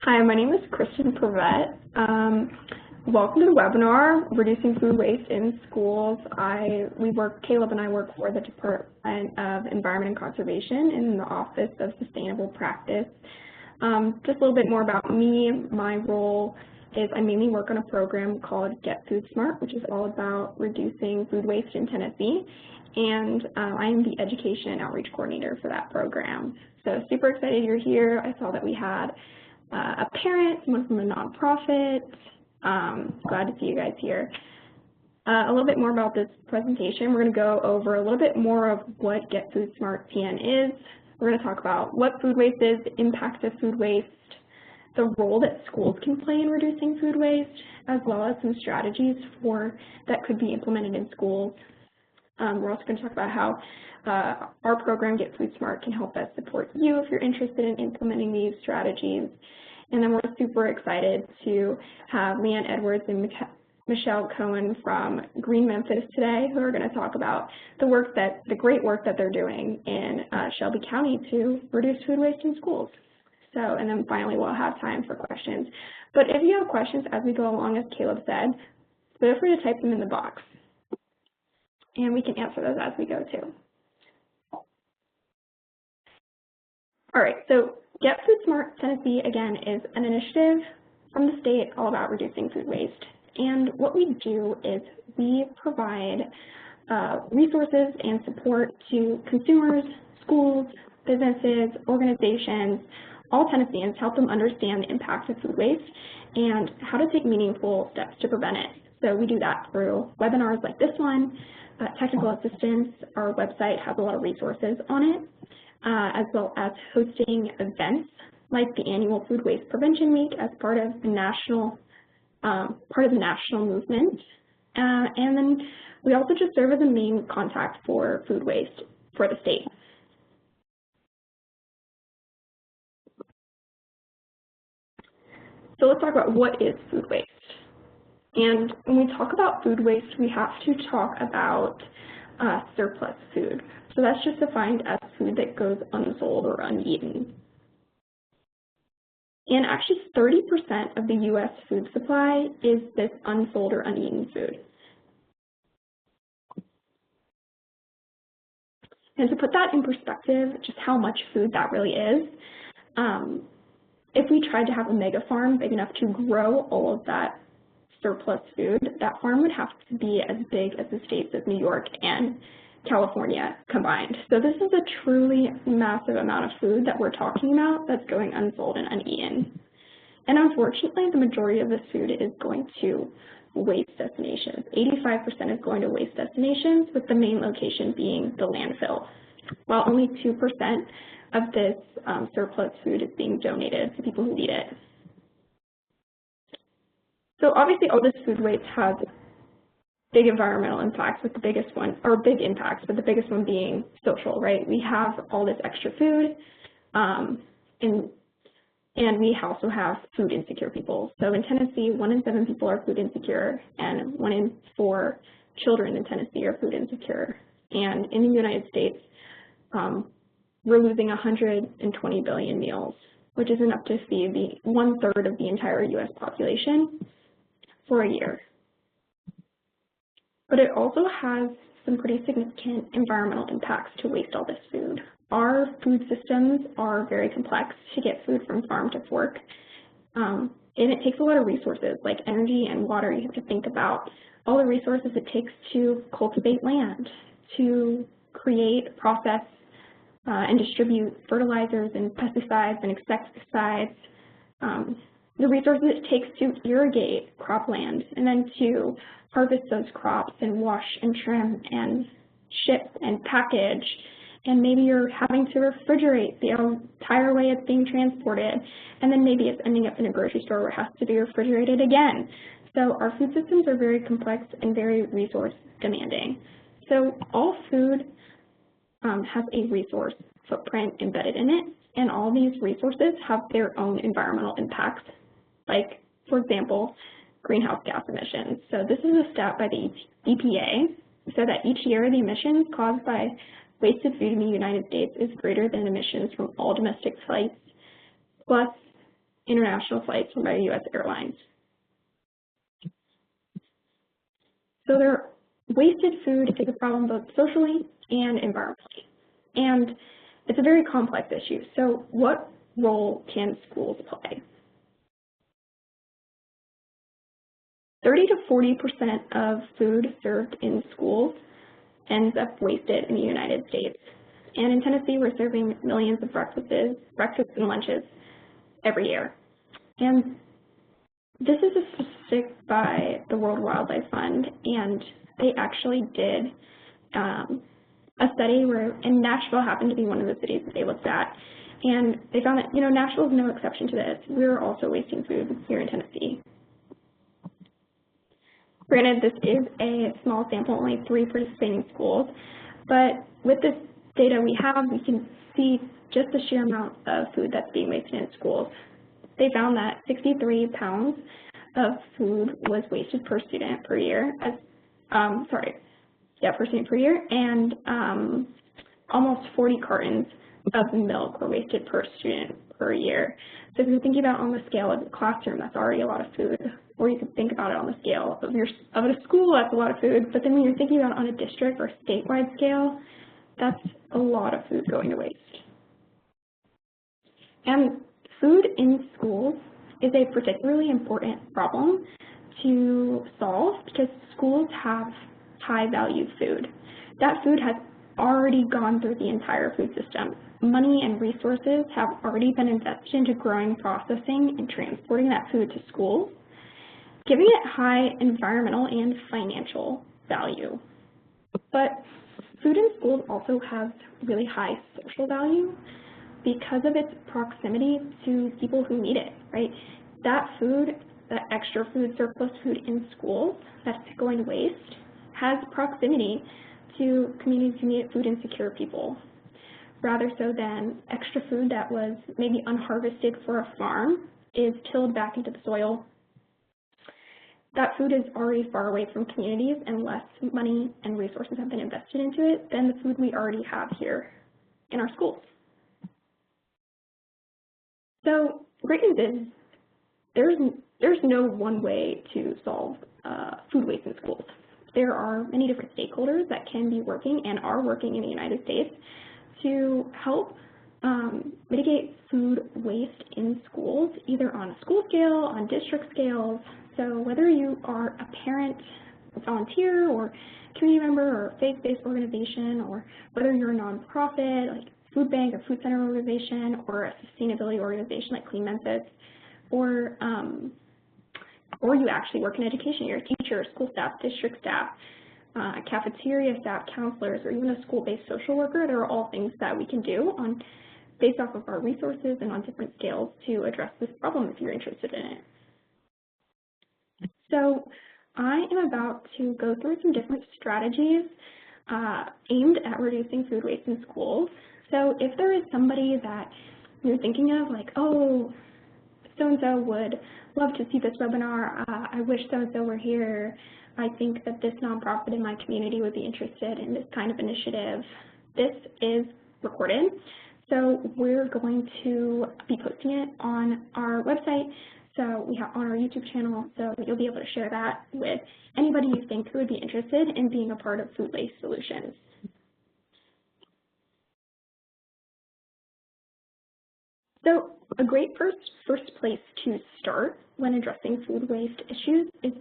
Hi, my name is Kristen Prevette. Welcome to the webinar, Reducing Food Waste in Schools. Caleb and I work for the Department of Environment and Conservation in the Office of Sustainable Practice. Just a little bit more about me. My role is I mainly work on a program called Get Food Smart, which is all about reducing food waste in Tennessee. And I am the Education and Outreach Coordinator for that program. So super excited you're here. I saw that we had a parent, someone from a nonprofit. Glad to see you guys here. A little bit more about this presentation. We're going to go over a little bit more of what Get Food Smart PN is. We're going to talk about what food waste is, the impacts of food waste, the role that schools can play in reducing food waste, as well as some strategies that could be implemented in schools. We're also going to talk about how our program, Get Food Smart, can help us support you if you're interested in implementing these strategies. And then we're super excited to have Leanne Edwards and Michelle Cohen from Clean Memphis today, who are going to talk about the great work that they're doing in Shelby County to reduce food waste in schools. And then finally, we'll have time for questions. But if you have questions as we go along, as Caleb said, feel free to type them in the box, and we can answer those as we go too. All right, so Get Food Smart Tennessee, again, is an initiative from the state all about reducing food waste. And what we do is we provide resources and support to consumers, schools, businesses, organizations, all Tennesseans, help them understand the impacts of food waste and how to take meaningful steps to prevent it. So we do that through webinars like this one, technical assistance. Our website has a lot of resources on it, as well as hosting events like the annual Food Waste Prevention Week as part of the national movement. And then we also just serve as a main contact for food waste for the state. So let's talk about what is food waste. And when we talk about food waste, we have to talk about surplus food. So that's just defined as food that goes unsold or uneaten. And actually 30% of the U.S. food supply is this unsold or uneaten food. And to put that in perspective, just how much food that really is, if we tried to have a mega farm big enough to grow all of that surplus food, that farm would have to be as big as the states of New York and California combined. So this is a truly massive amount of food that we're talking about that's going unsold and uneaten. And unfortunately, the majority of this food is going to waste destinations. 85% is going to waste destinations, with the main location being the landfill, while only 2% of this surplus food is being donated to people who need it. So obviously all this food waste has big environmental impacts, with the biggest one, or big impacts, but the biggest one being social, right? We have all this extra food, and we also have food insecure people. So in Tennessee, 1 in 7 people are food insecure, and 1 in 4 children in Tennessee are food insecure. And in the United States, we're losing 120 billion meals, which is enough to feed the 1/3 of the entire U.S. population for a year. But it also has some pretty significant environmental impacts to waste all this food. Our food systems are very complex to get food from farm to fork, and it takes a lot of resources like energy and water. You have to think about all the resources it takes to cultivate land, to create, process, and distribute fertilizers and pesticides and insecticides, the resources it takes to irrigate cropland, and then to harvest those crops and wash and trim and ship and package. And maybe you're having to refrigerate the entire way it's being transported, and then maybe it's ending up in a grocery store where it has to be refrigerated again. So our food systems are very complex and very resource demanding. So all food has a resource footprint embedded in it, and all these resources have their own environmental impacts, like, for example, greenhouse gas emissions. So this is a stat by the EPA, so that each year the emissions caused by wasted food in the United States is greater than emissions from all domestic flights, plus international flights by U.S. airlines. So wasted food is a problem both socially and environmentally. And it's a very complex issue. So what role can schools play? 30 to 40% of food served in schools ends up wasted in the United States. And in Tennessee, we're serving millions of breakfasts and lunches every year. And this is a statistic by the World Wildlife Fund, and they actually did a study and Nashville happened to be one of the cities that they looked at. And they found that, Nashville is no exception to this. We're also wasting food here in Tennessee. Granted, this is a small sample, only 3 participating schools, but with this data we have, we can see just the sheer amount of food that's being wasted in schools. They found that 63 pounds of food was wasted per student per year, per student per year, and almost 40 cartons of milk were wasted per student per year. So if you're thinking about on the scale of the classroom, that's already a lot of food. Or you could think about it on the scale of a school, that's a lot of food. But then when you're thinking about it on a district or statewide scale, that's a lot of food going to waste. And food in schools is a particularly important problem to solve because schools have high-value food. That food has already gone through the entire food system. Money and resources have already been invested into growing, processing, and transporting that food to schools, giving it high environmental and financial value. But food in schools also has really high social value because of its proximity to people who need it, right? That food, that extra food, surplus food in schools that's going to waste has proximity to communities who need food insecure people, rather so than extra food that was maybe unharvested for a farm is tilled back into the soil. That food is already far away from communities and less money and resources have been invested into it than the food we already have here in our schools. So great news is there's no one way to solve food waste in schools. There are many different stakeholders that can be working and are working in the United States to help mitigate food waste in schools, either on a school scale, on district scales. So whether you are a parent, a volunteer, or community member, or a faith-based organization, or whether you're a nonprofit, like food bank or food center organization, or a sustainability organization like Clean Memphis, or you actually work in education, you're a teacher, school staff, district staff, cafeteria staff, counselors, or even a school-based social worker, there are all things that we can do based off of our resources and on different scales to address this problem if you're interested in it. So I am about to go through some different strategies aimed at reducing food waste in schools. So if there is somebody that you're thinking of, like, oh, so-and-so would love to see this webinar, I wish so-and-so were here, I think that this nonprofit in my community would be interested in this kind of initiative. This is recorded, so we're going to be posting it on our website, so we have on our YouTube channel, so you'll be able to share that with anybody you think who would be interested in being a part of food waste solutions. So a great first place to start when addressing food waste issues is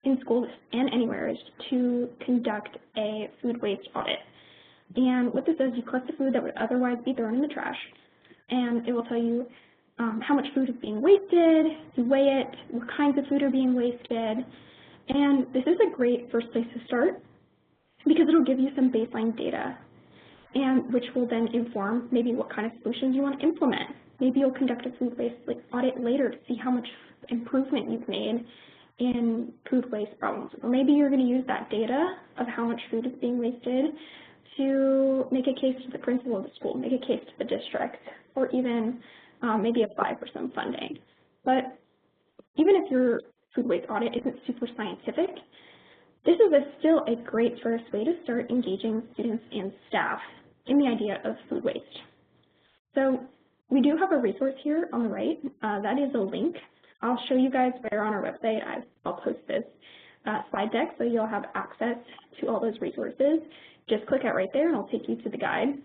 in schools and anywhere, is to conduct a food waste audit. And what this is, you collect the food that would otherwise be thrown in the trash, and it will tell you how much food is being wasted, you weigh it, what kinds of food are being wasted. And this is a great first place to start because it'll give you some baseline data, and which will then inform maybe what kind of solutions you want to implement. Maybe you'll conduct a food waste audit later to see how much improvement you've made in food waste problems. Or maybe you're going to use that data of how much food is being wasted to make a case to the principal of the school, make a case to the district, or even maybe apply for some funding. But even if your food waste audit isn't super scientific, this is still a great first way to start engaging students and staff in the idea of food waste. So We do have a resource here on the right. That is a link. I'll show you guys where on our website. I'll post this slide deck so you'll have access to all those resources. Just click it right there and I'll take you to the guide.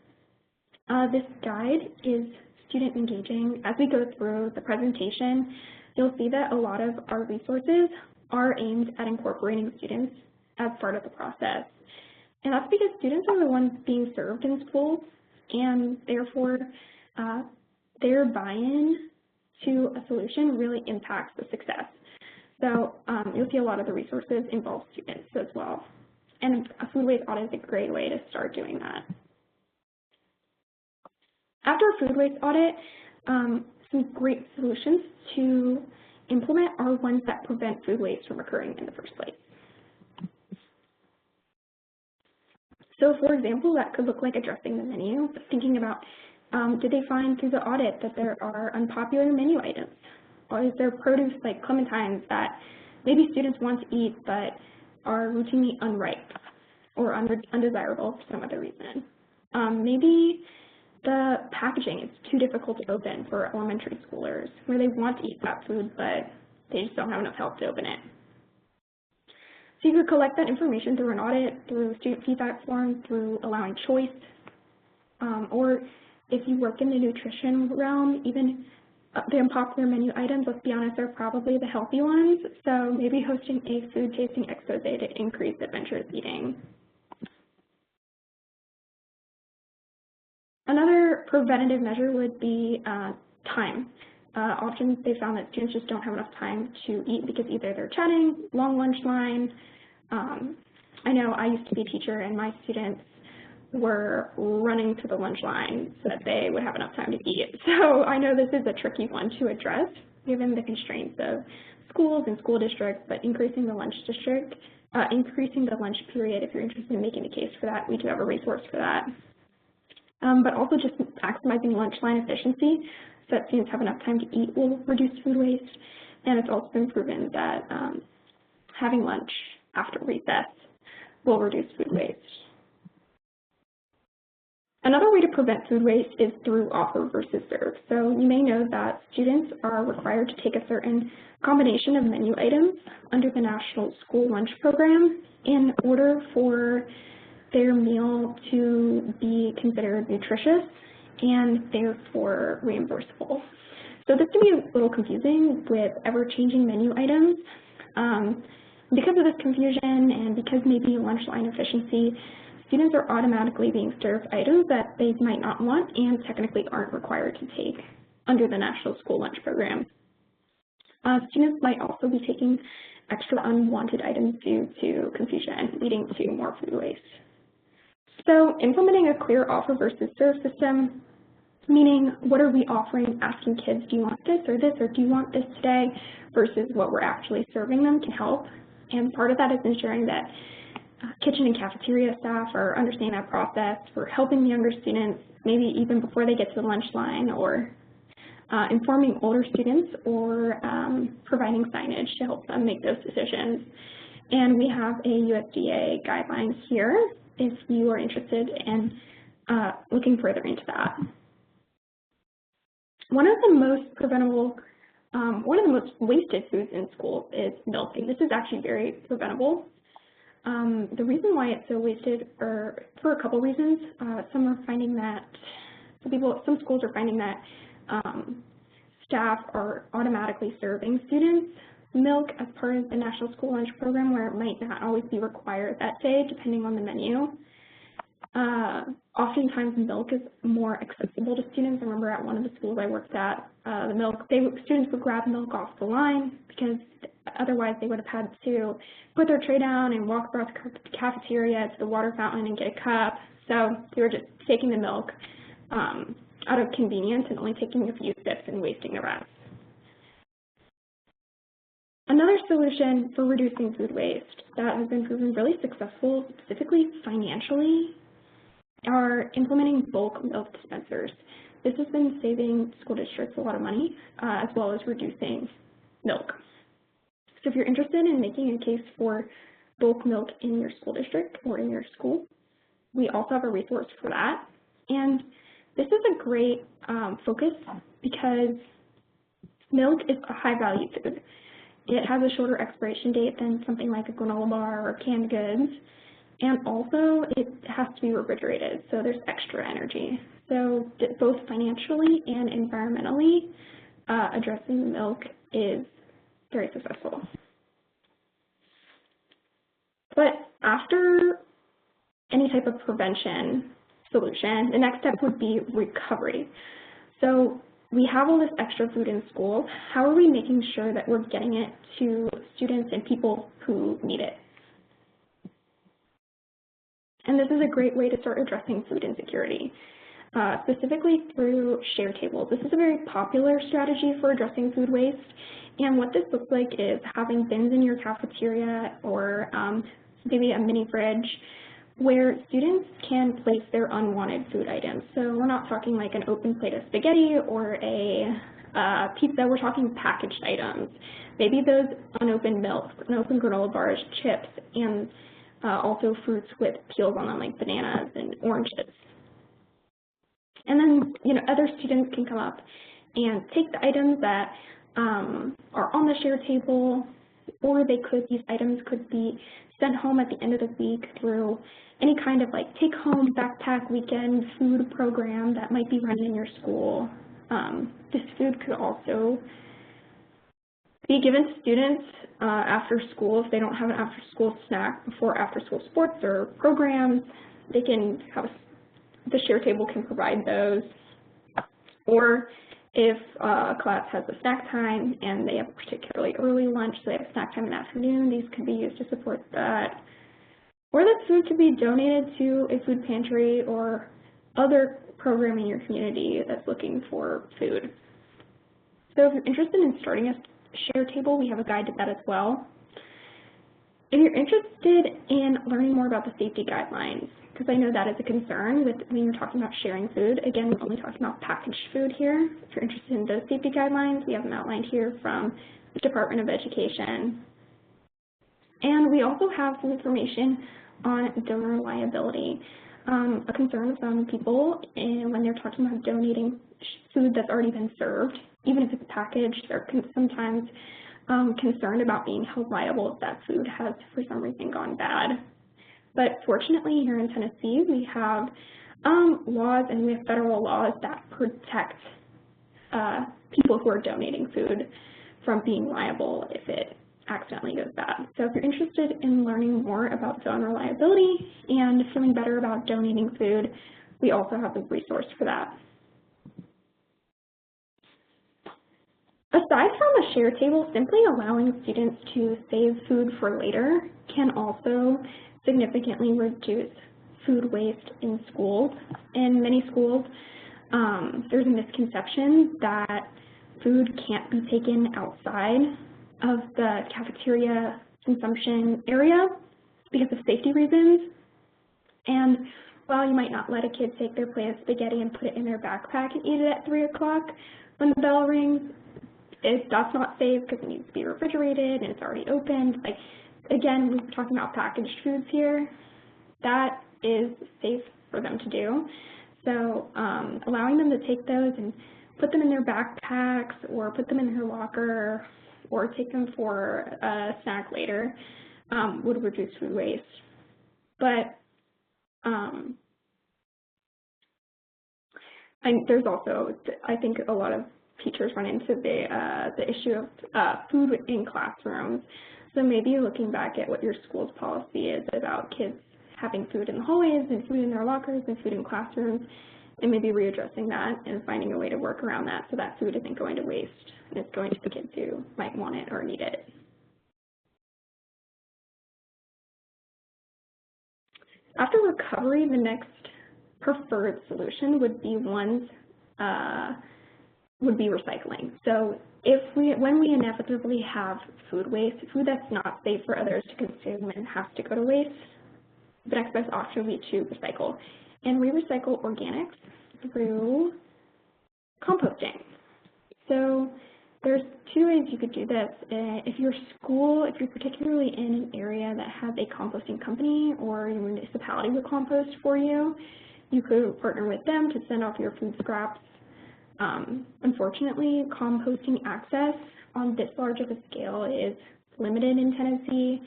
This guide is student engaging. As we go through the presentation, you'll see that a lot of our resources are aimed at incorporating students as part of the process. And that's because students are the ones being served in schools, and therefore their buy-in to a solution really impacts the success. So you'll see a lot of the resources involve students as well. And a food waste audit is a great way to start doing that. After a food waste audit, some great solutions to implement are ones that prevent food waste from occurring in the first place. So for example, that could look like addressing the menu, thinking about did they find through the audit that there are unpopular menu items? Or is there produce like clementines that maybe students want to eat but are routinely unripe or undesirable for some other reason? Maybe the packaging is too difficult to open for elementary schoolers where they want to eat that food but they just don't have enough help to open it. So you could collect that information through an audit, through student feedback form, through allowing choice, or if you work in the nutrition realm, even the unpopular menu items, let's be honest, are probably the healthy ones. So maybe hosting a food tasting expose to increase adventurous eating. Another preventative measure would be time. Often they found that students just don't have enough time to eat because either they're chatting, long lunch line. I know I used to be a teacher and my students were running to the lunch line so that they would have enough time to eat. So I know this is a tricky one to address given the constraints of schools and school districts, but increasing the lunch period, if you're interested in making a case for that, we do have a resource for that. But also just maximizing lunch line efficiency so that students have enough time to eat will reduce food waste. And it's also been proven that having lunch after recess will reduce food waste. Another way to prevent food waste is through offer versus serve. So you may know that students are required to take a certain combination of menu items under the National School Lunch Program in order for their meal to be considered nutritious and therefore reimbursable. So this can be a little confusing with ever-changing menu items. Because of this confusion and because maybe lunch line efficiency, students are automatically being served items that they might not want and technically aren't required to take under the National School Lunch Program. Students might also be taking extra unwanted items due to confusion, leading to more food waste. So implementing a clear offer versus serve system, meaning what are we offering, asking kids, do you want this, or do you want this today, versus what we're actually serving them can help. And part of that is ensuring that kitchen and cafeteria staff are understanding that process. We're helping the younger students, maybe even before they get to the lunch line, or informing older students, or providing signage to help them make those decisions. And we have a USDA guideline here if you are interested in looking further into that. One of the most preventable, one of the most wasted foods in schools is milk, and this is actually very preventable. The reason why it's so wasted are for a couple reasons. Some are finding that, some schools are finding that staff are automatically serving students milk as part of the National School Lunch Program, where it might not always be required that day, depending on the menu. Oftentimes milk is more accessible to students. I remember at one of the schools I worked at, students would grab milk off the line because otherwise they would have had to put their tray down and walk across the cafeteria to the water fountain and get a cup. So they were just taking the milk out of convenience and only taking a few sips and wasting the rest. Another solution for reducing food waste that has been proven really successful, specifically financially, are implementing bulk milk dispensers. This has been saving school districts a lot of money, as well as reducing milk. So if you're interested in making a case for bulk milk in your school district or in your school, we also have a resource for that. And This is a great focus because milk is a high-value food. It has a shorter expiration date than something like a granola bar or canned goods, and also it has to be refrigerated, so there's extra energy. So both financially and environmentally, addressing milk is very successful. But after any type of prevention solution, the next step would be recovery. So we have all this extra food in schools. How are we making sure that we're getting it to students and people who need it? And this is a great way to start addressing food insecurity, specifically through share tables. This is a very popular strategy for addressing food waste. And what this looks like is having bins in your cafeteria or maybe a mini fridge where students can place their unwanted food items. So we're not talking like an open plate of spaghetti or a pizza, we're talking packaged items. Maybe those unopened milks, unopened granola bars, chips, and also fruits with peels on them like bananas and oranges. And then, other students can come up and take the items that are on the share table, or these items could be sent home at the end of the week through any kind of like take-home backpack weekend food program that might be running in your school. This food could also be given to students after school if they don't have an after-school snack before after-school sports or programs. They can have the share table can provide those. Or if a class has a snack time and they have a particularly early lunch, so they have a snack time in the afternoon, these could be used to support that. Or that food could be donated to a food pantry or other program in your community that's looking for food. So if you're interested in starting a share table, we have a guide to that as well. If you're interested in learning more about the safety guidelines, because I know that is a concern when you're talking about sharing food. Again, we're only talking about packaged food here. If you're interested in those safety guidelines, we have them outlined here from the Department of Education. And we also have some information on donor liability. A concern of some people when they're talking about donating food that's already been served, even if it's packaged, they're sometimes concerned about being held liable if that food has for some reason gone bad. But fortunately here in Tennessee we have laws, and we have federal laws that protect people who are donating food from being liable if it accidentally goes bad. So if you're interested in learning more about donor liability and feeling better about donating food, we also have a resource for that. Aside from a share table, simply allowing students to save food for later can also significantly reduce food waste in schools. In many schools, there's a misconception that food can't be taken outside of the cafeteria consumption area because of safety reasons. And while you might not let a kid take their plate of spaghetti and put it in their backpack and eat it at 3 o'clock when the bell rings, that's not safe because it needs to be refrigerated and it's already opened. Like, again, we're talking about packaged foods here. That is safe for them to do. So allowing them to take those and put them in their backpacks or put them in their locker or take them for a snack later would reduce food waste. But there's also, I think, a lot of teachers run into the issue of food in classrooms. So maybe looking back at what your school's policy is about kids having food in the hallways and food in their lockers and food in classrooms, and maybe readdressing that and finding a way to work around that so that food isn't going to waste and it's going to the kids who might want it or need it. After recovery, the next preferred solution would be recycling. So when we inevitably have food waste, food that's not safe for others to consume and has to go to waste, the next best option would be to recycle. And we recycle organics through composting. So there's 2 ways you could do this. If you're particularly in an area that has a composting company or your municipality will compost for you, you could partner with them to send off your food scraps. Unfortunately, composting access on this large of a scale is limited in Tennessee,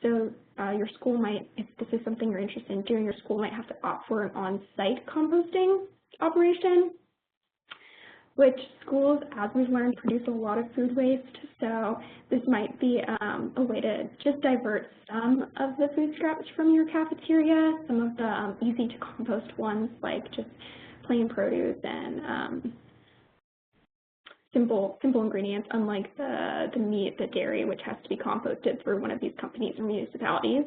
so your school might, if this is something you're interested in doing, your school might have to opt for an on-site composting operation, which schools, as we've learned, produce a lot of food waste, so this might be a way to just divert some of the food scraps from your cafeteria, some of the easy-to-compost ones like just plain produce and simple ingredients, unlike the meat, the dairy, which has to be composted through one of these companies or municipalities,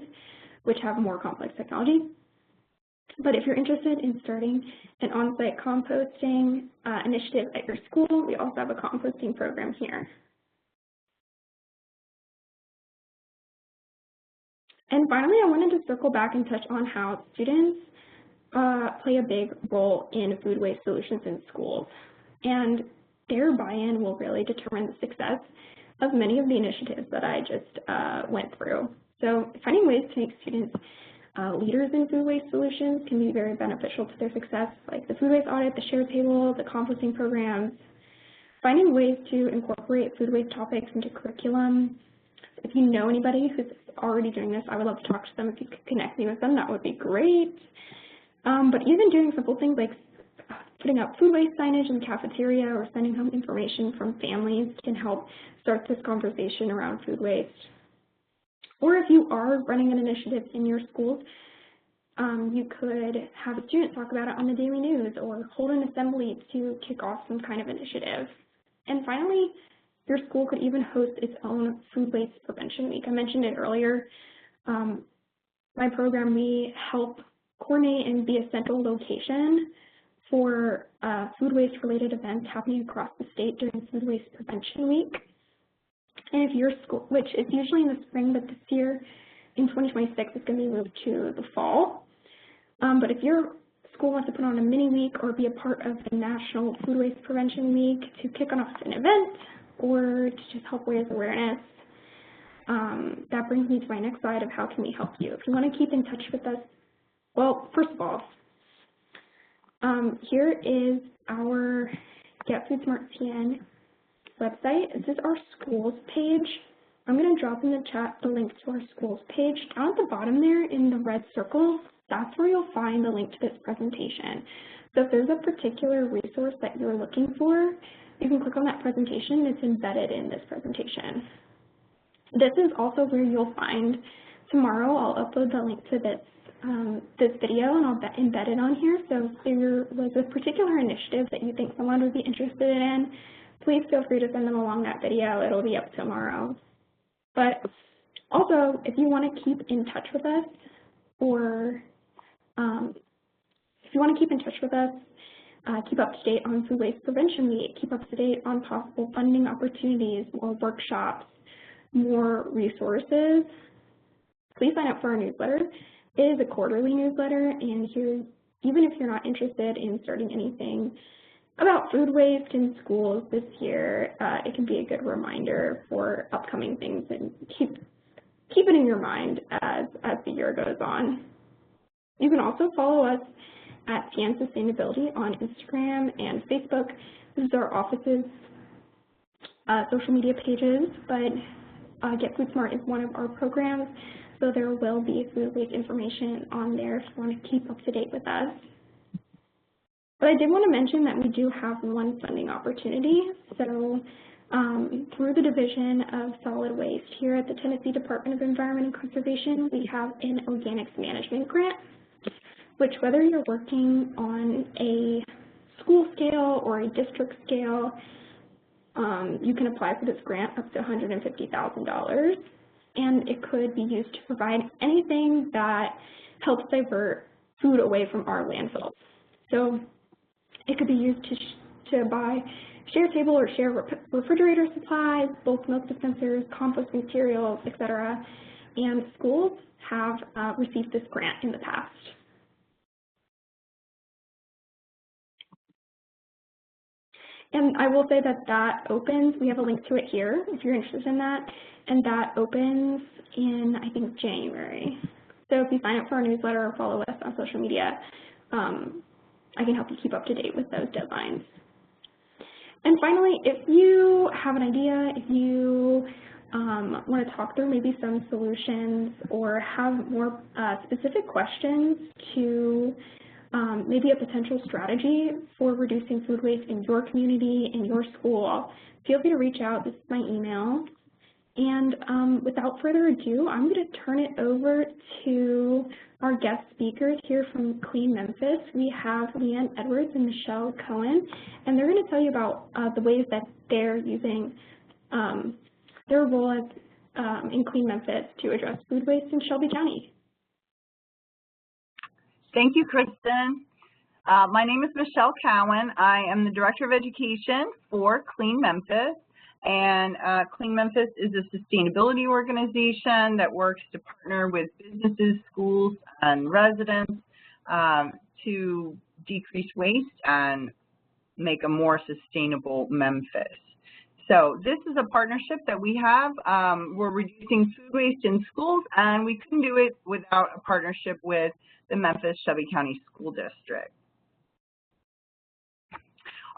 which have more complex technology. But if you're interested in starting an on-site composting initiative at your school, we also have a composting program here. And finally, I wanted to circle back and touch on how students play a big role in food waste solutions in schools. And their buy-in will really determine the success of many of the initiatives that I just went through. So finding ways to make students leaders in food waste solutions can be very beneficial to their success, like the food waste audit, the share table, the composting programs. Finding ways to incorporate food waste topics into curriculum. If you know anybody who's already doing this, I would love to talk to them. If you could connect me with them, that would be great. But even doing simple things like putting up food waste signage in the cafeteria or sending home information from families can help start this conversation around food waste. Or if you are running an initiative in your schools, you could have a student talk about it on the daily news or hold an assembly to kick off some kind of initiative. And finally, your school could even host its own food waste prevention week. I mentioned it earlier. My program, we help coordinate and be a central location for food waste related events happening across the state during Food Waste Prevention Week. And if your school, which is usually in the spring, but this year in 2026 it's going to be moved to the fall. But if your school wants to put on a mini week or be a part of the National Food Waste Prevention Week to kick off an event or to just help raise awareness, that brings me to my next slide of how can we help you. If you want to keep in touch with us, well, first of all, here is our Get Food Smart TN website. This is our schools page. I'm going to drop in the chat the link to our schools page. Down at the bottom there in the red circle, that's where you'll find the link to this presentation. So if there's a particular resource that you're looking for, you can click on that presentation. It's embedded in this presentation. This is also where you'll find, tomorrow I'll upload the link to this video and I'll embed it on here. So if there was a particular initiative that you think someone would be interested in, please feel free to send them along that video. It'll be up tomorrow. But also, if you want to keep in touch with us, or if you want to keep in touch with us, keep up to date on Food Waste Prevention Week, keep up to date on possible funding opportunities, more workshops, more resources, please sign up for our newsletter. It is a quarterly newsletter, and here, even if you're not interested in starting anything about food waste in schools this year, it can be a good reminder for upcoming things, and keep it in your mind as the year goes on. You can also follow us at TN Sustainability on Instagram and Facebook. This is our office's social media pages, but Get Food Smart is one of our programs, so there will be food waste information on there if you want to keep up to date with us. But I did want to mention that we do have one funding opportunity. So through the Division of Solid Waste here at the Tennessee Department of Environment and Conservation, we have an organics management grant, which whether you're working on a school scale or a district scale, you can apply for this grant up to $150,000. And it could be used to provide anything that helps divert food away from our landfills. So it could be used to buy share table or share refrigerator supplies, bulk milk dispensers, compost materials, etc. And schools have received this grant in the past. And I will say that opens, we have a link to it here if you're interested in that, and that opens in, I think, January. So if you sign up for our newsletter or follow us on social media, I can help you keep up to date with those deadlines. And finally, if you have an idea, if you want to talk through maybe some solutions or have more specific questions to maybe a potential strategy for reducing food waste in your community, in your school, feel free to reach out. This is my email. And without further ado, I'm going to turn it over to our guest speakers here from Clean Memphis. We have Leanne Edwards and Michelle Cohen, and they're going to tell you about the ways that they're using their role in Clean Memphis to address food waste in Shelby County. Thank you, Kristen. My name is Michelle Cohen. I am the Director of Education for Clean Memphis. And Clean Memphis is a sustainability organization that works to partner with businesses, schools, and residents to decrease waste and make a more sustainable Memphis. So this is a partnership that we have. We're reducing food waste in schools, and we couldn't do it without a partnership with the Memphis Shelby County School District.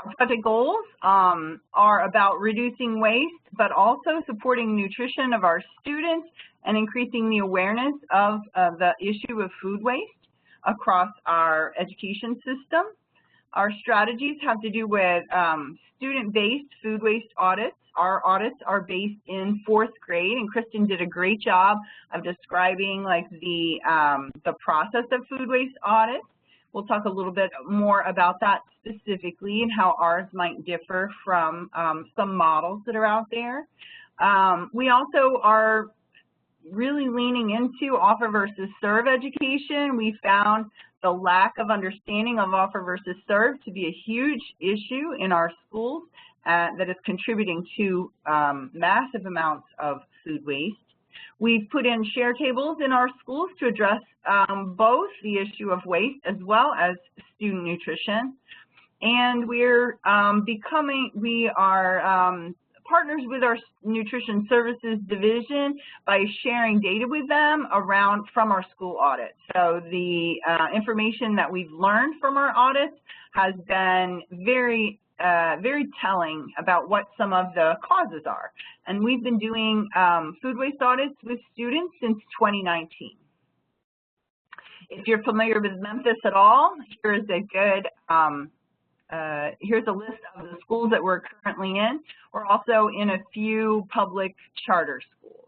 Our project goals are about reducing waste, but also supporting nutrition of our students and increasing the awareness of the issue of food waste across our education system. Our strategies have to do with student-based food waste audits. Our audits are based in 4th grade, and Kristen did a great job of describing like the process of food waste audits. We'll talk a little bit more about that specifically and how ours might differ from some models that are out there. We also are really leaning into offer versus serve education. We found the lack of understanding of offer versus serve to be a huge issue in our schools that is contributing to massive amounts of food waste. We've put in share tables in our schools to address both the issue of waste as well as student nutrition. And we are partners with our nutrition services division by sharing data with them from our school audits. So the information that we've learned from our audits has been very telling about what some of the causes are. And we've been doing food waste audits with students since 2019. If you're familiar with Memphis at all, here's a good here's a list of the schools that we're currently in. We're also in a few public charter schools.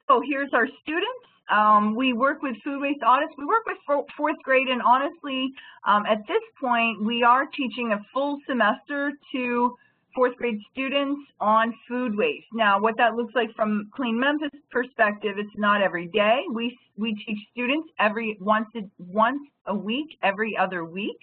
So here's our students. We work with food waste audits. We work with 4th grade, and honestly, at this point, we are teaching a full semester to 4th grade students on food waste. Now, what that looks like from Clean Memphis perspective, it's not every day. We teach students once a week, every other week.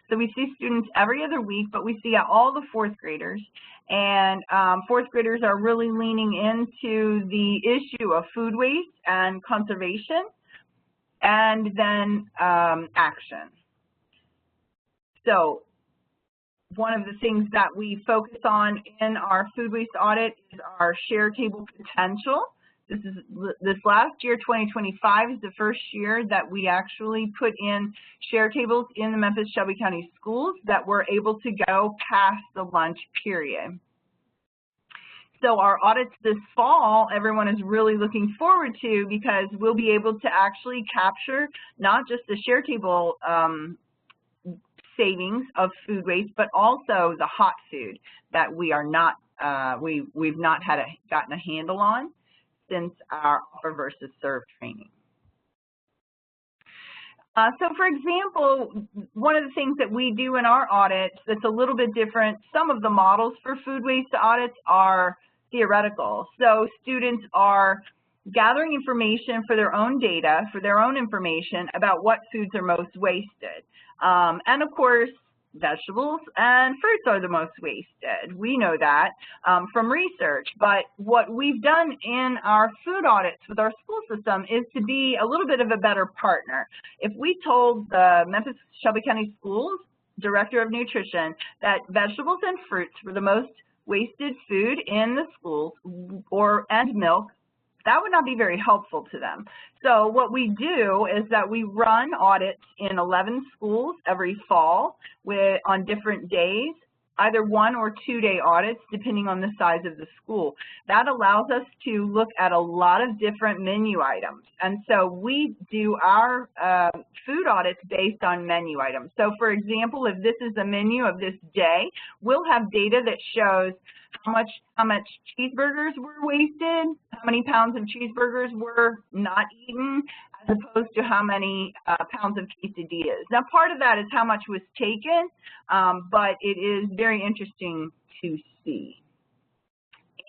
So we see students every other week, but we see all the 4th graders. And 4th graders are really leaning into the issue of food waste and conservation, and then action. So one of the things that we focus on in our food waste audit is our share table potential. This last year, 2025, is the first year that we actually put in share tables in the Memphis Shelby County schools that were able to go past the lunch period. So our audits this fall, everyone is really looking forward to, because we'll be able to actually capture not just the share table savings of food waste, but also the hot food that we are not we've not gotten a handle on since our offer versus serve training. So for example, one of the things that we do in our audits that's a little bit different, some of the models for food waste audits are theoretical. So students are gathering information for their own data, for their own information about what foods are most wasted. And of course, vegetables and fruits are the most wasted. We know that from research. But what we've done in our food audits with our school system is to be a little bit of a better partner. If we told the Memphis Shelby County Schools Director of Nutrition that vegetables and fruits were the most wasted food in the schools, and milk, that would not be very helpful to them. So what we do is that we run audits in 11 schools every fall on different days, either 1 or 2 day audits depending on the size of the school. That allows us to look at a lot of different menu items. And so we do our food audits based on menu items. So for example, if this is the menu of this day, we'll have data that shows how much cheeseburgers were wasted, how many pounds of cheeseburgers were not eaten, as opposed to how many pounds of quesadillas. Now, part of that is how much was taken, but it is very interesting to see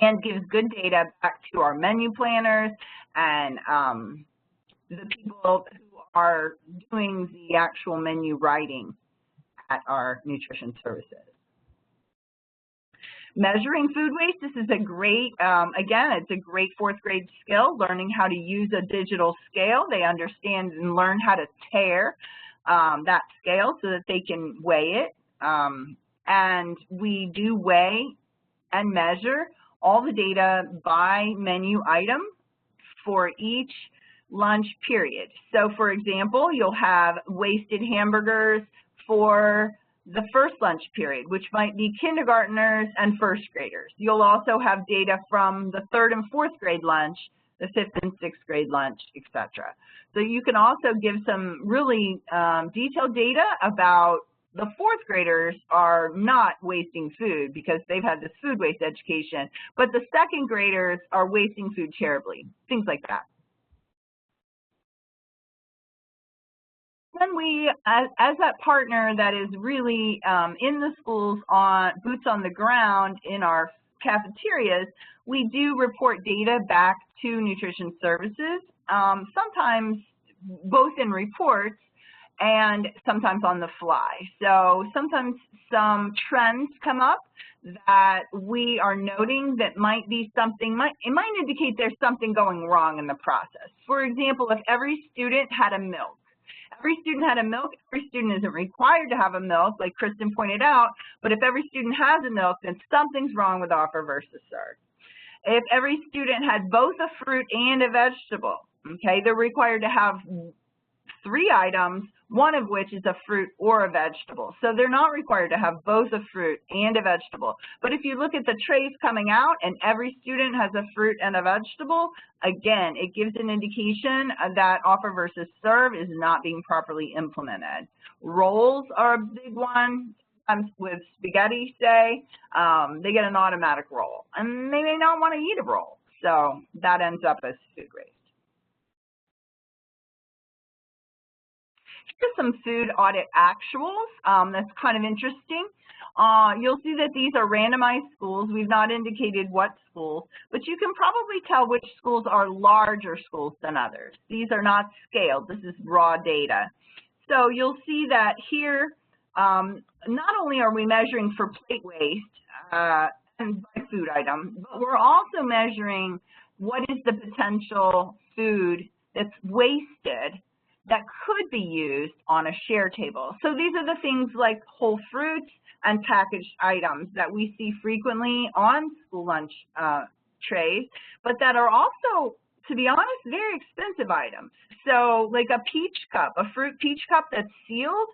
and gives good data back to our menu planners and the people who are doing the actual menu writing at our nutrition services. Measuring food waste, this is a great, again, it's a great 4th grade skill, learning how to use a digital scale. They understand and learn how to tear that scale so that they can weigh it. And we do weigh and measure all the data by menu item for each lunch period. So for example, you'll have wasted hamburgers for the first lunch period, which might be kindergartners and 1st graders. You'll also have data from the 3rd and 4th grade lunch, the 5th and 6th grade lunch, etc. So you can also give some really detailed data about the 4th graders are not wasting food because they've had this food waste education, but the 2nd graders are wasting food terribly, things like that. Then we, as that partner that is really in the schools on boots on the ground in our cafeterias, we do report data back to nutrition services, sometimes both in reports and sometimes on the fly. So sometimes some trends come up that we are noting that might be something, it might indicate there's something going wrong in the process. For example, if every student had a milk, every student isn't required to have a milk, like Kristen pointed out, but if every student has a milk, then something's wrong with offer versus serve. If every student had both a fruit and a vegetable, okay, they're required to have 3 items, one of which is a fruit or a vegetable. So they're not required to have both a fruit and a vegetable. But if you look at the trays coming out and every student has a fruit and a vegetable, again, it gives an indication that offer versus serve is not being properly implemented. Rolls are a big one. Sometimes with spaghetti, say, they get an automatic roll, and they may not want to eat a roll. So that ends up as food waste. Here's some food audit actuals. That's kind of interesting. You'll see that these are randomized schools. We've not indicated what schools, but you can probably tell which schools are larger schools than others. These are not scaled. This is raw data. So you'll see that here, not only are we measuring for plate waste and by food item, but we're also measuring what is the potential food that's wasted that could be used on a share table. So these are the things like whole fruits and packaged items that we see frequently on school lunch trays, but that are also, to be honest, very expensive items. So like a peach cup, a fruit peach cup that's sealed,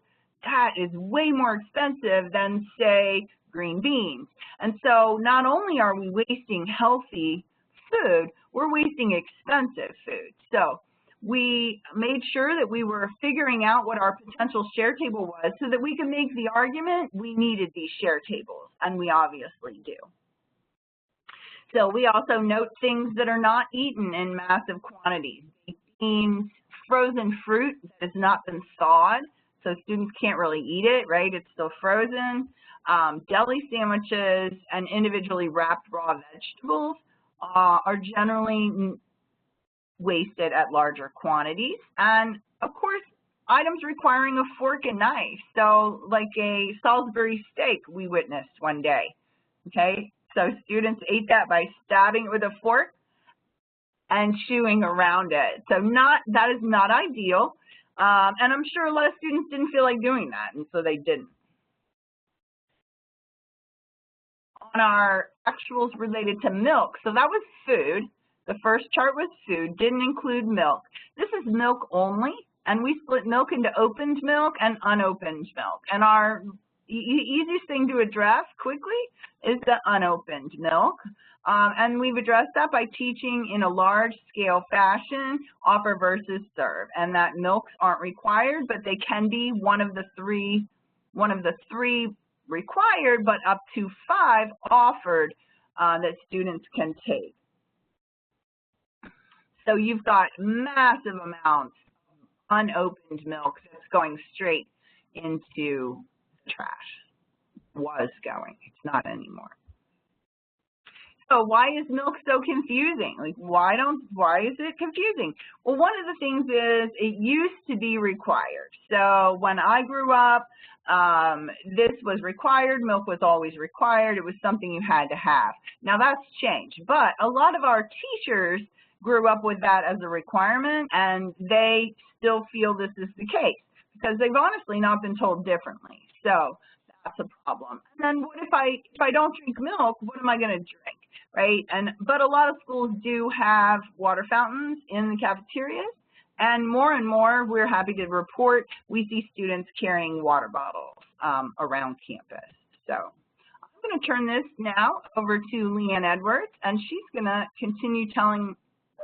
that is way more expensive than, say, green beans. And so not only are we wasting healthy food, we're wasting expensive food. So we made sure that we were figuring out what our potential share table was so that we could make the argument we needed these share tables, and we obviously do. So we also note things that are not eaten in massive quantities. Beans, frozen fruit that has not been thawed, so students can't really eat it, right? It's still frozen. Deli sandwiches and individually wrapped raw vegetables are generally wasted at larger quantities. And of course, items requiring a fork and knife. So like a Salisbury steak we witnessed one day, okay? So students ate that by stabbing it with a fork and chewing around it. So that is not ideal. And I'm sure a lot of students didn't feel like doing that, and so they didn't. On our actuals related to milk, so that was food. The first chart was food, didn't include milk. This is milk only, and we split milk into opened milk and unopened milk. And our easiest thing to address quickly is the unopened milk. And we've addressed that by teaching in a large-scale fashion, offer versus serve, and that milks aren't required, but they can be one of the three required, but up to 5 offered that students can take. So you've got massive amounts of unopened milk that's going straight into the trash. Was going, it's not anymore. So why is milk so confusing? Like, why is it confusing? Well, one of the things is it used to be required. So when I grew up, this was required. Milk was always required. It was something you had to have. Now that's changed, but a lot of our teachers grew up with that as a requirement, and they still feel this is the case because they've honestly not been told differently. So that's a problem. And then what if I don't drink milk? What am I going to drink? Right? But a lot of schools do have water fountains in the cafeterias, and more we're happy to report we see students carrying water bottles around campus. So I'm going to turn this now over to Leanne Edwards, and she's going to continue telling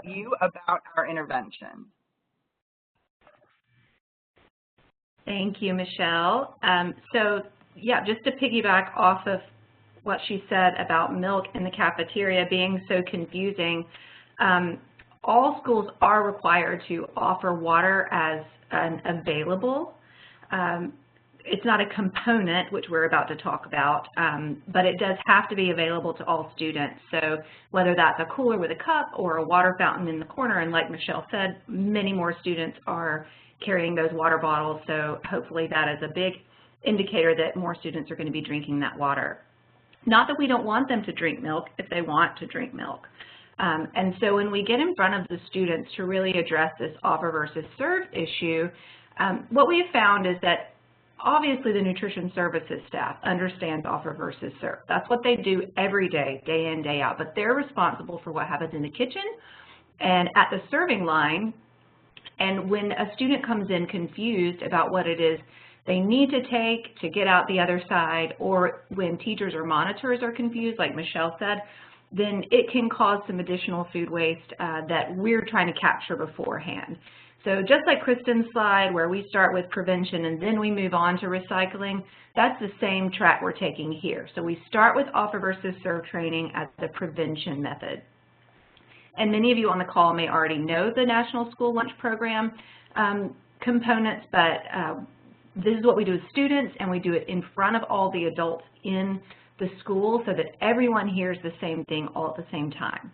you about our intervention. Thank you, Michelle. So yeah, just to piggyback off of what she said about milk in the cafeteria being so confusing, all schools are required to offer water as an available. It's not a component, which we're about to talk about, but it does have to be available to all students. So whether that's a cooler with a cup or a water fountain in the corner, and like Michelle said, many more students are carrying those water bottles, so hopefully that is a big indicator that more students are going to be drinking that water. Not that we don't want them to drink milk if they want to drink milk. And so when we get in front of the students to really address this offer versus serve issue, what we have found is that obviously the nutrition services staff understands offer versus serve. That's what they do every day, day in, day out, but they're responsible for what happens in the kitchen and at the serving line. And when a student comes in confused about what it is they need to take to get out the other side, or when teachers or monitors are confused, like Michelle said, then it can cause some additional food waste that we're trying to capture beforehand. So just like Kristen's slide where we start with prevention and then we move on to recycling, that's the same track we're taking here. So we start with offer versus serve training as the prevention method. And many of you on the call may already know the National School Lunch Program components, but this is what we do with students, and we do it in front of all the adults in the school so that everyone hears the same thing all at the same time.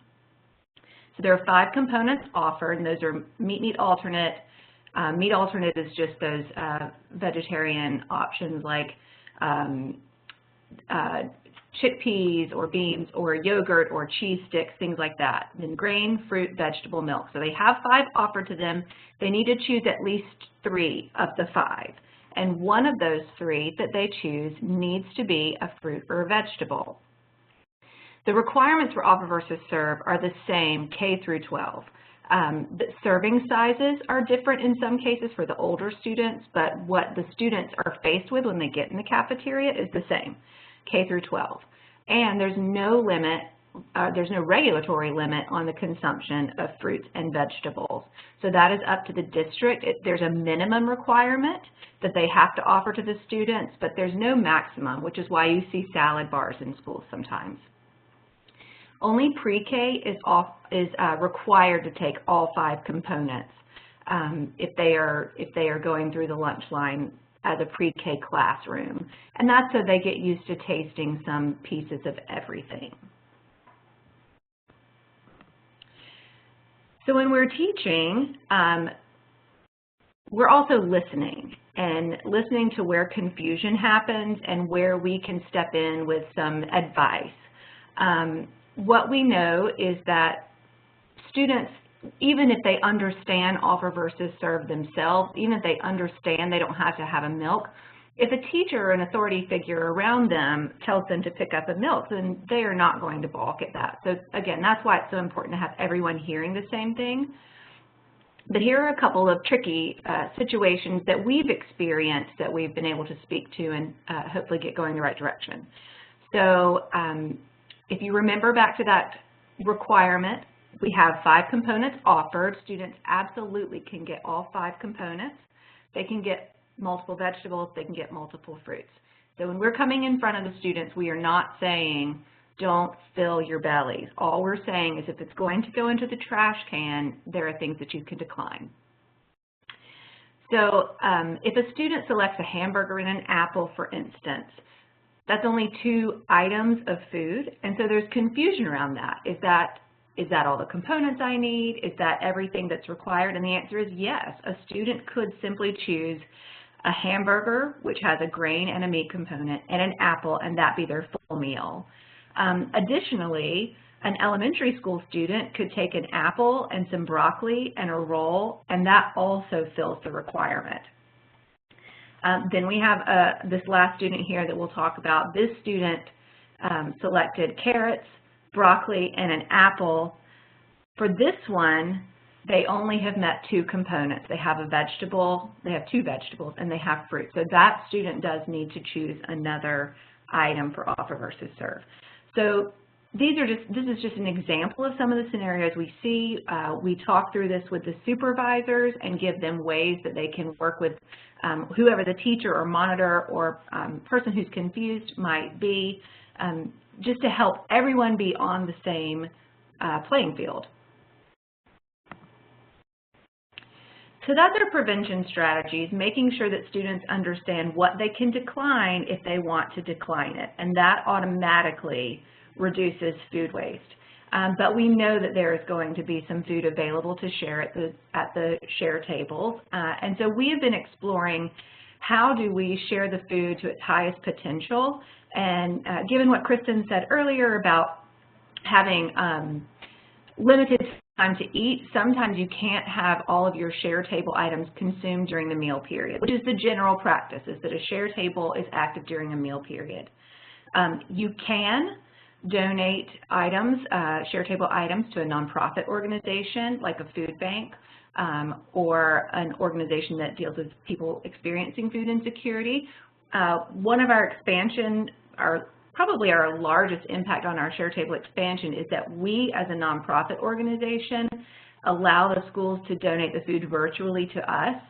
So there are 5 components offered, and those are meat alternate. Meat alternate is just those vegetarian options like chickpeas or beans or yogurt or cheese sticks, things like that. Then grain, fruit, vegetable, milk. So they have 5 offered to them. They need to choose at least 3 of the 5. And one of those 3 that they choose needs to be a fruit or a vegetable. The requirements for offer versus serve are the same K through 12. The serving sizes are different in some cases for the older students, but what the students are faced with when they get in the cafeteria is the same, K through 12. And there's no limit, there's no regulatory limit on the consumption of fruits and vegetables. So that is up to the district. There's a minimum requirement that they have to offer to the students, but there's no maximum, which is why you see salad bars in schools sometimes. Only pre-K is required to take all 5 components if they are going through the lunch line as a pre-K classroom. And that's so they get used to tasting some pieces of everything. So when we're teaching, we're also listening to where confusion happens and where we can step in with some advice. What we know is that students, even if they understand offer versus serve themselves, even if they understand they don't have to have a milk, if a teacher or an authority figure around them tells them to pick up a milk, then they are not going to balk at that. So again, that's why it's so important to have everyone hearing the same thing. But here are a couple of tricky situations that we've experienced that we've been able to speak to and hopefully get going in the right direction. So if you remember back to that requirement, we have 5 components offered. Students absolutely can get all 5 components. They can get multiple vegetables, they can get multiple fruits. So when we're coming in front of the students, we are not saying, don't fill your bellies. All we're saying is if it's going to go into the trash can, there are things that you can decline. So if a student selects a hamburger and an apple, for instance, that's only 2 items of food, and so there's confusion around that. Is that all the components I need? Is that everything that's required? And the answer is yes. A student could simply choose a hamburger, which has a grain and a meat component, and an apple, and that be their full meal. Additionally, an elementary school student could take an apple and some broccoli and a roll, and that also fills the requirement. Then we have this last student here that we'll talk about. This student selected carrots, broccoli, and an apple. For this one, they only have met 2 components. They have a vegetable, they have 2 vegetables, and they have fruit. So that student does need to choose another item for offer versus serve. So this is just an example of some of the scenarios we see. We talk through this with the supervisors and give them ways that they can work with whoever the teacher or monitor or person who's confused might be, just to help everyone be on the same playing field. So that's our prevention strategies, making sure that students understand what they can decline if they want to decline it, and that automatically reduces food waste. But we know that there is going to be some food available to share at the share tables, and so we have been exploring how do we share the food to its highest potential, and given what Kristen said earlier about having limited time to eat, sometimes you can't have all of your share table items consumed during the meal period, which is the general practice, is that a share table is active during a meal period. You can donate items, share table items, to a nonprofit organization like a food bank or an organization that deals with people experiencing food insecurity. One of our expansion, probably our largest impact on our share table expansion, is that we as a nonprofit organization allow the schools to donate the food virtually to us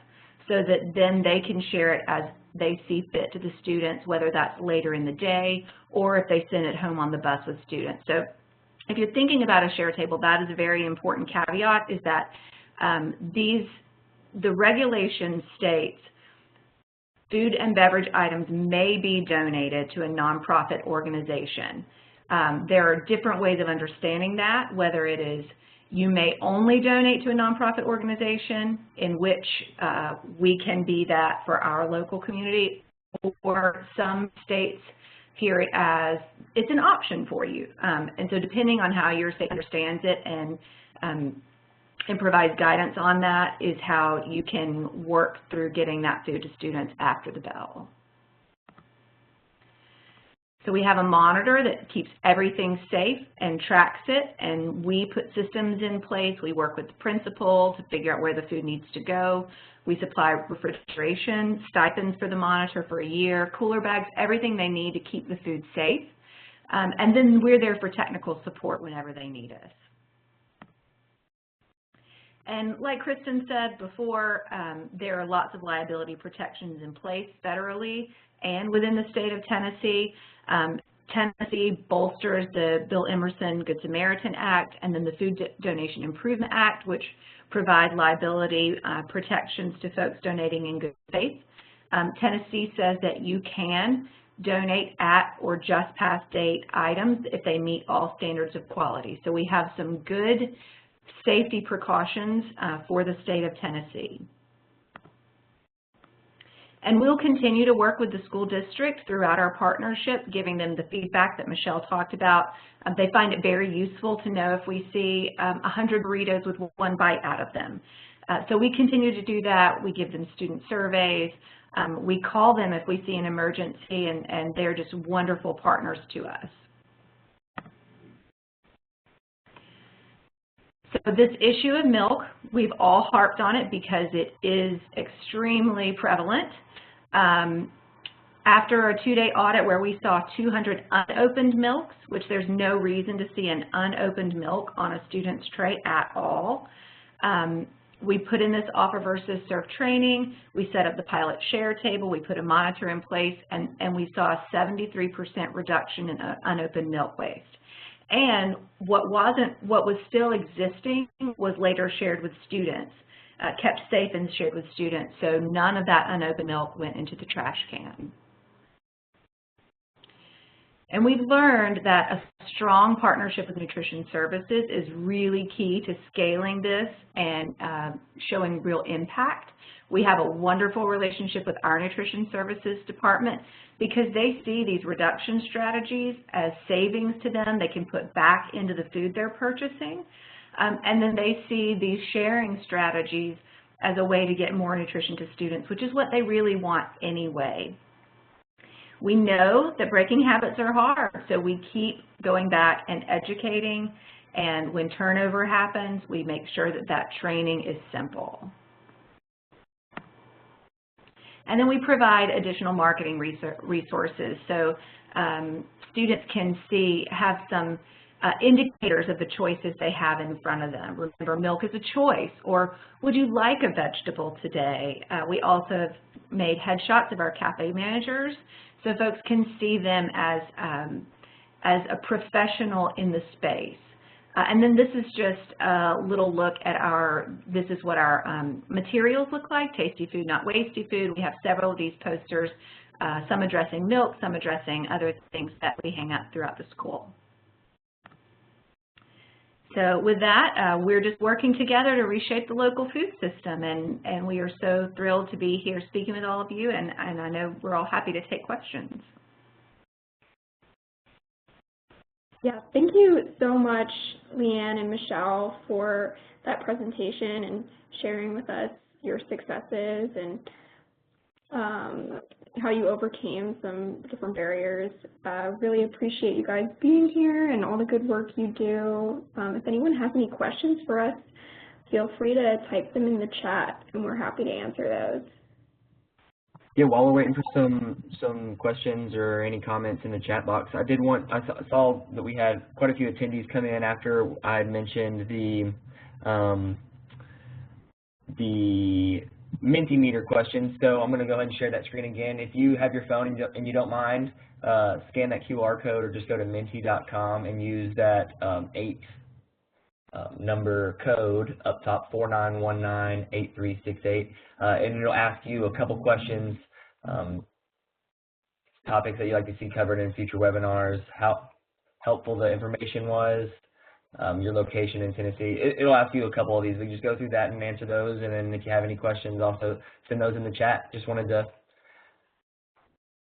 so that then they can share it as they see fit to the students, whether that's later in the day or if they send it home on the bus with students. So if you're thinking about a share table, that is a very important caveat, is that the regulation states food and beverage items may be donated to a nonprofit organization. There are different ways of understanding that, whether it is you may only donate to a nonprofit organization, in which we can be that for our local community, or some states hear it as it's an option for you. And so depending on how your state understands it and provides guidance on that is how you can work through getting that food to students after the bell. So we have a monitor that keeps everything safe and tracks it, and we put systems in place. We work with the principal to figure out where the food needs to go. We supply refrigeration, stipends for the monitor for a year, cooler bags, everything they need to keep the food safe. And then we're there for technical support whenever they need us. And like Kristen said before, there are lots of liability protections in place federally and within the state of Tennessee. Tennessee bolsters the Bill Emerson Good Samaritan Act and then the Food Donation Improvement Act, which provide liability protections to folks donating in good faith. Tennessee says that you can donate at or just past date items if they meet all standards of quality. So we have some good safety precautions for the state of Tennessee. And we'll continue to work with the school district throughout our partnership, giving them the feedback that Michelle talked about. They find it very useful to know if we see 100 burritos with one bite out of them. So we continue to do that. We give them student surveys. We call them if we see an emergency, and they're just wonderful partners to us. So this issue of milk, we've all harped on it because it is extremely prevalent. After a 2-day audit where we saw 200 unopened milks, which there's no reason to see an unopened milk on a student's tray at all, we put in this offer versus serve training, we set up the pilot share table, we put a monitor in place, and we saw a 73% reduction in unopened milk waste. And what was still existing was later shared with students, kept safe and shared with students. So none of that unopened milk went into the trash can. And we've learned that a strong partnership with nutrition services is really key to scaling this and showing real impact. We have a wonderful relationship with our nutrition services department because they see these reduction strategies as savings to them they can put back into the food they're purchasing. And then they see these sharing strategies as a way to get more nutrition to students, which is what they really want anyway. We know that breaking habits are hard, so we keep going back and educating, and when turnover happens, we make sure that that training is simple. And then we provide additional marketing resources, so students can have some indicators of the choices they have in front of them. Remember, milk is a choice, or would you like a vegetable today? We also have made headshots of our cafe managers, so folks can see them as a professional in the space. And then this is just a little look at this is what our materials look like, tasty food, not wasty food. We have several of these posters, some addressing milk, some addressing other things that we hang up throughout the school. So with that, we're just working together to reshape the local food system, and we are so thrilled to be here speaking with all of you, and I know we're all happy to take questions. Yeah, thank you so much, Leanne and Michelle, for that presentation and sharing with us your successes and how you overcame some different barriers. Really appreciate you guys being here and all the good work you do. If anyone has any questions for us, feel free to type them in the chat, and we're happy to answer those. Yeah, while we're waiting for some questions or any comments in the chat box, I saw that we had quite a few attendees come in after I had mentioned the Mentimeter question. So I'm going to go ahead and share that screen again. If you have your phone and you don't mind, scan that QR code or just go to menti.com and use that 8-number code up top, 49198368, and it'll ask you a couple questions, topics that you'd like to see covered in future webinars, how helpful the information was, your location in Tennessee. It'll ask you a couple of these. We just go through that and answer those, and then if you have any questions, also send those in the chat. Just wanted to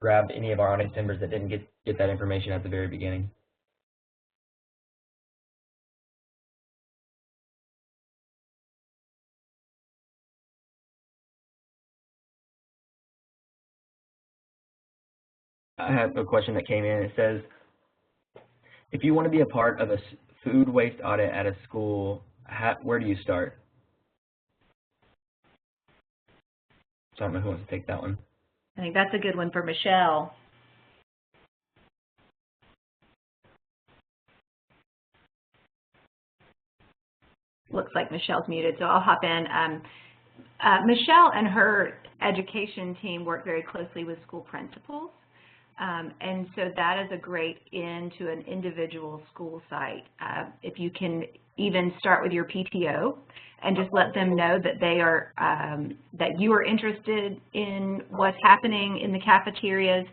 grab any of our audience members that didn't get that information at the very beginning. I have a question that came in. It says, if you want to be a part of a food waste audit at a school, where do you start? So I don't know who wants to take that one. I think that's a good one for Michelle. Looks like Michelle's muted, so I'll hop in. Michelle and her education team work very closely with school principals. And so that is a great in to an individual school site. If you can even start with your PTO and just let them know that they are that you are interested in what's happening in the cafeterias,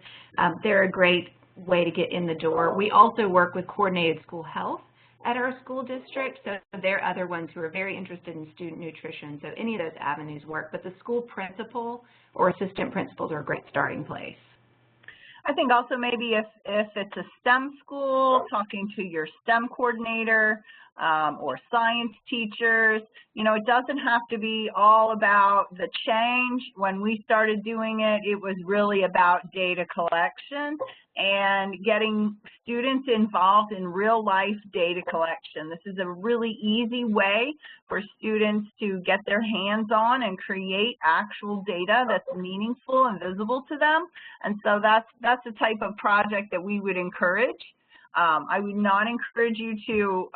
they're a great way to get in the door. We also work with coordinated school health at our school district, so they're other ones who are very interested in student nutrition. So any of those avenues work, but the school principal or assistant principals are a great starting place. I think also maybe if it's a STEM school, talking to your STEM coordinator, or science teachers. You know, it doesn't have to be all about the change. When we started doing it, it was really about data collection and getting students involved in real life data collection. This is a really easy way for students to get their hands on and create actual data that's meaningful and visible to them. And so that's the type of project that we would encourage. I would not encourage you to,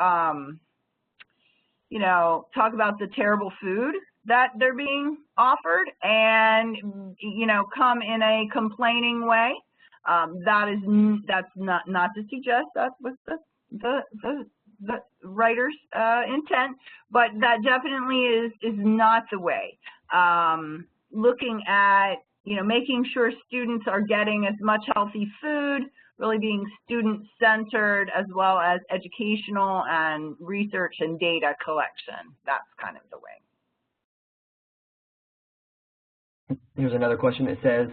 you know, talk about the terrible food that they're being offered and, you know, come in a complaining way. That's not to suggest that was the writer's intent, but that definitely is not the way. Looking at, you know, making sure students are getting as much healthy food, really being student-centered, as well as educational and research and data collection. That's kind of the way. Here's another question that says,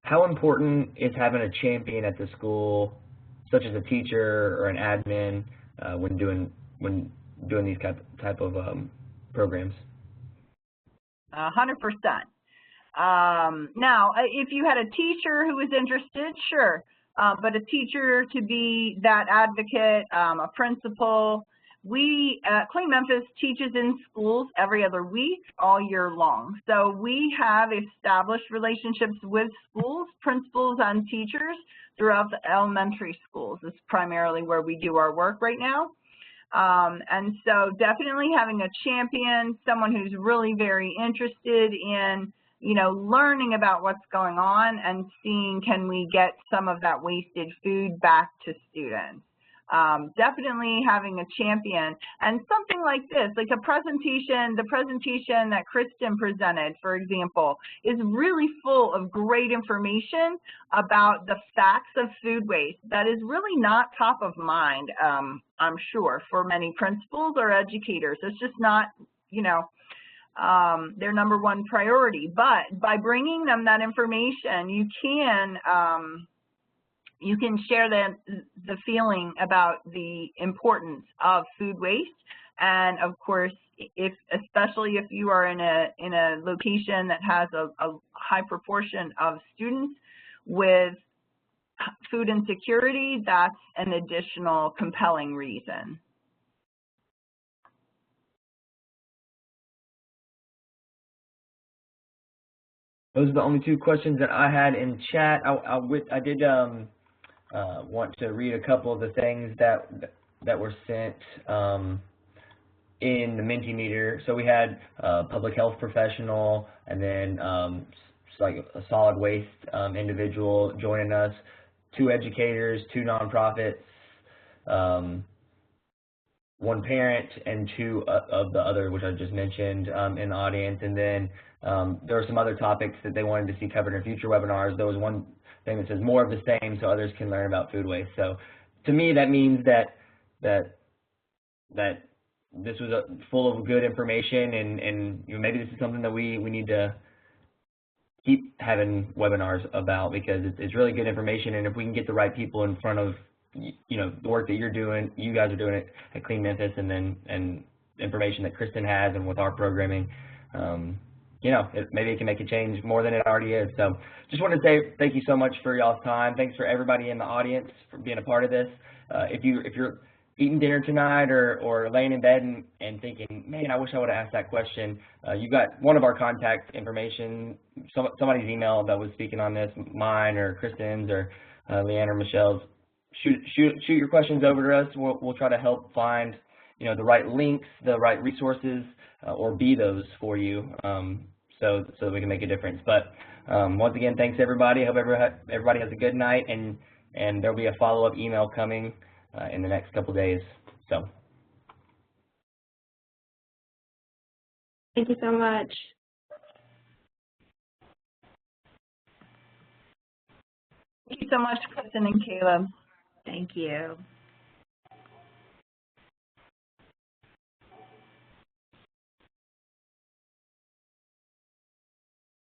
how important is having a champion at the school, such as a teacher or an admin, when doing these type of programs? 100%. Now, if you had a teacher who was interested, sure, but a teacher to be that advocate, a principal. We, Clean Memphis teaches in schools every other week, all year long. So we have established relationships with schools, principals, and teachers throughout the elementary schools. This is primarily where we do our work right now. And so definitely having a champion, someone who's really very interested in, you know, learning about what's going on and seeing, can we get some of that wasted food back to students. Definitely having a champion, and something like this, like a presentation, the presentation that Kristen presented, for example, is really full of great information about the facts of food waste that is really not top of mind, I'm sure, for many principals or educators. It's just not, you know, their number one priority. But by bringing them that information, you can share the feeling about the importance of food waste. And of course, especially if you are in a location that has a high proportion of students with food insecurity, that's an additional compelling reason. Those are the only two questions that I had in chat. I did want to read a couple of the things that were sent in the Mentimeter. So we had a public health professional, and then like a solid waste individual joining us, 2 educators, 2 nonprofits, 1 parent, and 2 of the other, which I just mentioned, in the audience. And then there were some other topics that they wanted to see covered in future webinars. There was one thing that says more of the same, so others can learn about food waste. So to me, that means that this was full of good information, and you know, maybe this is something that we need to keep having webinars about, because it's really good information. And if we can get the right people in front of, you know, the work that you're doing, you guys are doing it at Clean Memphis, and information that Kristen has, and with our programming, you know, maybe it can make a change more than it already is. So just want to say thank you so much for y'all's time. Thanks for everybody in the audience for being a part of this. If you're eating dinner tonight or laying in bed and thinking, man, I wish I would have asked that question, you got one of our contact information, somebody's email that was speaking on this, mine or Kristen's or Leanne or Michelle's. Shoot your questions over to us. We'll try to help find, you know, the right links, the right resources, or be those for you, so that we can make a difference. But once again, thanks everybody. I hope everybody has a good night, and there'll be a follow-up email coming in the next couple days. So Thank you so much. Thank you so much, Kristen and Caleb. Thank you.